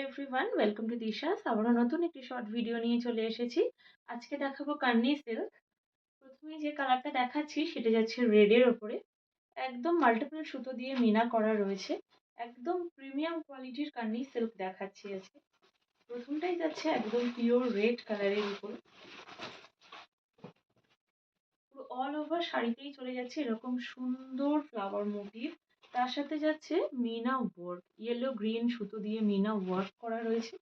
Everyone, welcome to দিশাস। আবারও নতুন একটি শর্ট ভিডিও নিয়ে চলে এসেছি। আজকে দেখাবো কান্নি সিল্ক। প্রথমে যে কালারটা দেখাচ্ছি সেটা যাচ্ছে রেডের ওপরে। একদম মাল্টিপল সুতো দিয়ে মিনা করা রয়েছে। একদম প্রিমিয়াম কোয়ালিটির কান্নি সিল্ক দেখাচ্ছি আজকে। প্রথমটাই যাচ্ছে একদম পিওর রেড কালারের উপর। পুরো অল ওভার শাড়িতেই চলে যাচ্ছে এরকম সুন্দর ফ্লাওয়ার মোটিভ। তার সাথে যাচ্ছে মিনা ওয়ার্ক, ইয়েলো গ্রিন সুতো দিয়ে মিনা ওয়ার্ক করা রয়েছে।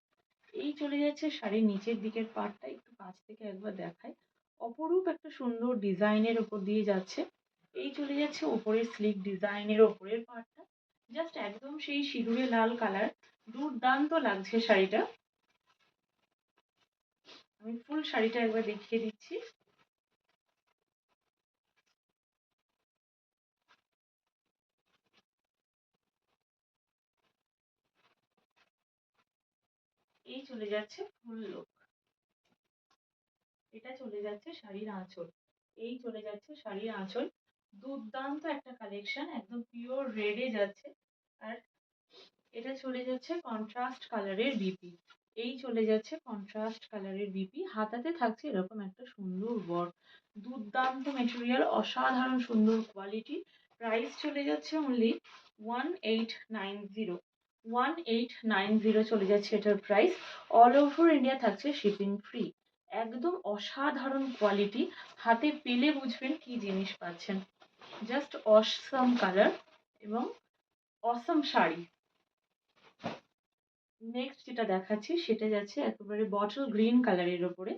এই চলে যাচ্ছে শাড়ির নিচের দিকের পার্টটা, একটু কাছ থেকে একবার দেখাই। অপরূপ একটা সুন্দর ডিজাইনের ওপর দিয়ে যাচ্ছে। এই চলে যাচ্ছে ওপরের স্লিক ডিজাইনের ওপরের পার্টটা। জাস্ট একদম সেই সিঁদুরে লাল কালার, দুর্দান্ত লাগছে শাড়িটা। আমি ফুল শাড়িটা একবার দেখিয়ে দিচ্ছি। এই চলে যাচ্ছে ফুল লুক। এটা চলে যাচ্ছে শাড়ির আঁচল। এই চলে যাচ্ছে শাড়ির আঁচল। দুর্দান্ত একটা কালেকশন, একদম পিওর রেডে যাচ্ছে। আর এটা চলে যাচ্ছে কন্ট্রাস্ট কালারের বিপি। এই চলে যাচ্ছে কন্ট্রাস্ট কালারের বিপি। হাতাতে থাকছে এরকম একটা সুন্দর ওয়ার্ক। দুর্দান্ত মেটেরিয়াল, অসাধারণ সুন্দর কোয়ালিটি। প্রাইস চলে যাচ্ছে অনলি 1890। 1890 চলে যাচ্ছে এটার প্রাইস। অল ওভার ইন্ডিয়া থাকছে শিপিং ফ্রি। একদম অসাধারণ কোয়ালিটি। হাতে পেলে বুঝবেন কি জিনিস পাচ্ছেন। জাস্ট অসাম কালার এবং অসাম শাড়ি। নেক্সট যেটা দেখাচ্ছি সেটা যাচ্ছে একেবারে বটল গ্রিন কালারের ওপরে।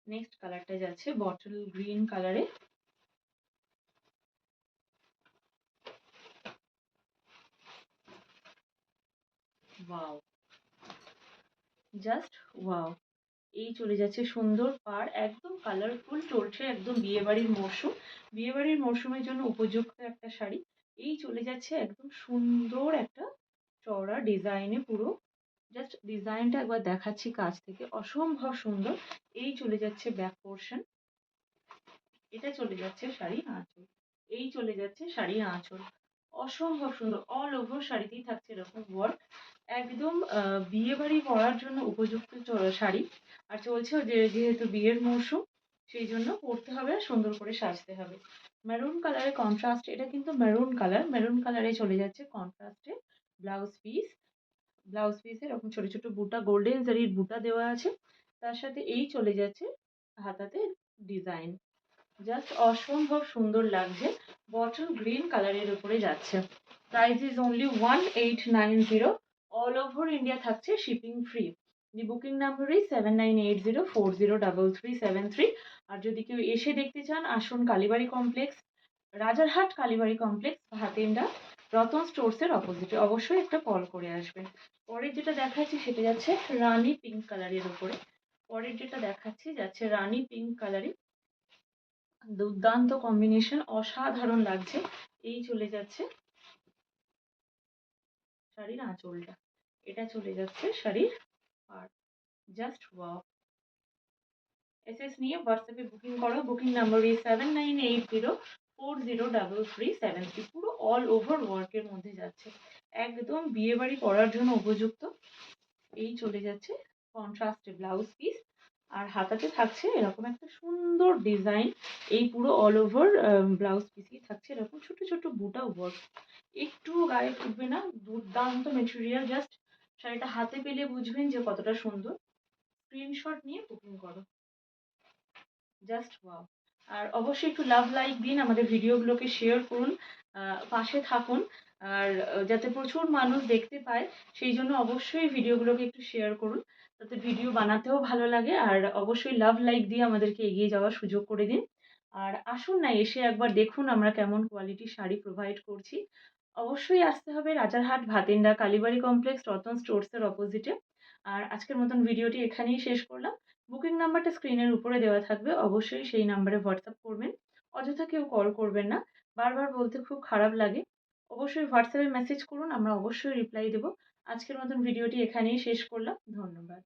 নেক্সট কালারটা যাচ্ছে বটল গ্রিন কালারে। Wow, just wow. এই চলে যাচ্ছে সুন্দর পাড়, একদম কালারফুল। চলছে একদম বিয়েবাড়ির মরশুম। বিয়েবাড়ির মরশুমের জন্য উপযুক্ত একটা শাড়ি। এই চলে যাচ্ছে একদম সুন্দর একটা চওড়া ডিজাইনে পুরো। জাস্ট ডিজাইনটা একবার দেখাচ্ছি কাছ থেকে, অসম্ভব সুন্দর। এই চলে যাচ্ছে ব্যাক পোর্শন। এটা চলে যাচ্ছে শাড়ির আঁচল। এই চলে যাচ্ছে শাড়ির আঁচল। অসম্ভব সুন্দর, অল ওভার শাড়িতেই থাকছে এরকম ওয়ার্ক। একদম বিয়ে বাড়ি পরার জন্য উপযুক্ত শাড়ি। আর চলছে যেহেতু বিয়ের মরশুম, সেই জন্য পরতে হবে, সুন্দর করে সাজতে হবে। মেরুন কালারের কন্ট্রাস্ট, এটা কিন্তু মেরুন কালার। মেরুন কালারে চলে যাচ্ছে কন্ট্রাস্টে ব্লাউজ পিস। ব্লাউজ পিসে এরকম ছোট ছোট বুটা, গোল্ডেন জারির বুটা দেওয়া আছে। তার সাথে এই চলে যাচ্ছে হাতাতে ডিজাইন। জাস্ট অসম্ভব সুন্দর লাগছে। বটল গ্রিন কালারের উপরে যাচ্ছে। Price is only 1890। All over India থাকছে shipping free. The booking number is 7980403373। আর যদি কেউ এসে দেখতে চান, আসুন কালীবাড়ি কমপ্লেক্স, রাজারহাট কালীবাড়ি কমপ্লেক্স, ভাতেন্ডা, রতন স্টোর্সের অপোজিটে। অবশ্যই একটা কল করে আসবেন। পরের যেটা দেখাচ্ছি সেটা যাচ্ছে রানী পিঙ্ক কালারের উপরে। পরের যেটা দেখাচ্ছি যাচ্ছে রানী পিঙ্ক কালারে। দুর্দান্ত কম্বিনেশন, অসাধারণ লাগছে। এই চলে যাচ্ছে শাড়ির আঁচলটা। এটা চলে যাচ্ছে শাড়ির পাড়। Just wow. এসএস নিয়ে হোয়াটসঅ্যাপে বুকিং করো। Booking number is 7980403373। পুরো অল ওভার ওয়ার্কের মধ্যে যাচ্ছে, একদম বিয়ে বাড়ি পরার জন্য উপযুক্ত। এই চলে যাচ্ছে কন্ট্রাস্টে ব্লাউজ পিস। আর হাতাতে থাকছে এরকম একটা সুন্দর ডিজাইন। এই পুরো অল ওভার ব্লাউজ পিসই থাকছে এরকম ছোট ছোট বুটা ওয়ার্ক। একটু গায়ে ফুটবে না, দুর্দান্ত মেটেরিয়াল। জাস্ট শাড়িটা হাতে পেলে বুঝবেন যে কতটা সুন্দর। স্ক্রিনশট নিয়ে বুকিং করো। Just wow. আর অবশ্যই একটু লাভ লাইক দিন, আমাদের ভিডিওগুলোকে শেয়ার করুন, পাশে থাকুন। আর যাতে প্রচুর মানুষ দেখতে পায়, সেই জন্য অবশ্যই ভিডিওগুলোকে একটু শেয়ার করুন, তাতে ভিডিও বানাতেও ভালো লাগে। আর অবশ্যই লাভ লাইক দিয়ে আমাদেরকে এগিয়ে যাওয়ার সুযোগ করে দিন। আর আসুন না, এসে একবার দেখুন আমরা কেমন কোয়ালিটির শাড়ি প্রোভাইড করছি। অবশ্যই আসতে হবে রাজারহাট, ভাতেন্ডা, কালীবাড়ি কমপ্লেক্স, রতন স্টোর্সের অপোজিটে। আর আজকের মতন ভিডিওটি এখানেই শেষ করলাম। বুকিং নাম্বারটা স্ক্রিনের উপরে দেওয়া থাকবে, অবশ্যই সেই নাম্বারে হোয়াটসঅ্যাপ করবেন। অযথা কেউ কল করবেন না, বারবার বলতে খুব খারাপ লাগে। অবশ্যই হোয়াটসঅ্যাপে মেসেজ করুন, আমরা অবশ্যই রিপ্লাই দেবো। আজকের মতন ভিডিওটি এখানেই শেষ করলাম। ধন্যবাদ।